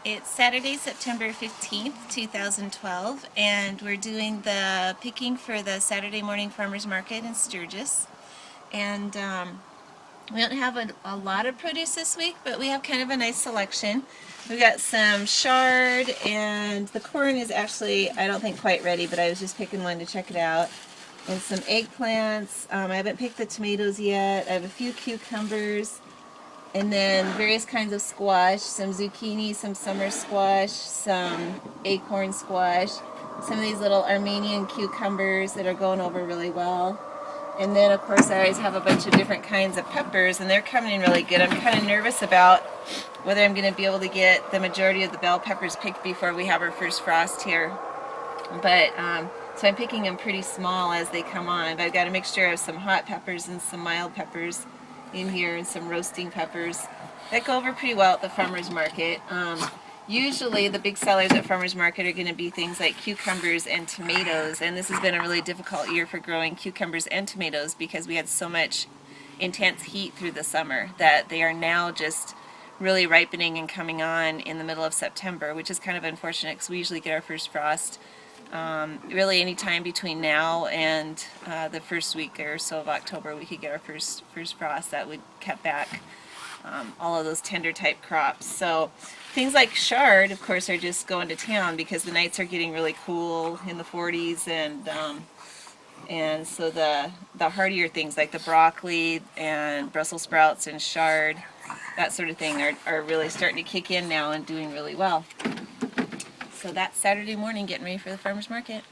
It's Saturday, September 15th, 2012, and we're doing the picking for the Saturday morning farmers market in Sturgis. And we don't have a lot of produce this week, but we have kind of a nice selection. We've got some chard, and the corn is actually, I don't think, quite ready, but I was just picking one to check it out. And some eggplants. I haven't picked the tomatoes yet. I have a few cucumbers. And then various kinds of squash, some zucchini, some summer squash, some acorn squash, some of these little Armenian cucumbers that are going over really well. And then, of course, I always have a bunch of different kinds of peppers, and they're coming in really good. I'm kind of nervous about whether I'm going to be able to get the majority of the bell peppers picked before we have our first frost here. But, so I'm picking them pretty small as they come on. But I've got a mixture of some hot peppers and some mild peppers in here, and some roasting peppers that go over pretty well at the farmers market. Usually the big sellers at farmers market are going to be things like cucumbers and tomatoes, and this has been a really difficult year for growing cucumbers and tomatoes because we had so much intense heat through the summer that they are now just really ripening and coming on in the middle of September, which is kind of unfortunate because we usually get our first frost really any time between now and the first week or so of October. We could get our first frost. That would cut back all of those tender type crops. So things like chard, of course, are just going to town because the nights are getting really cool in the 40s, and so the hardier things like the broccoli and Brussels sprouts and chard, that sort of thing, are really starting to kick in now and doing really well. So that's Saturday morning, getting ready for the farmers market.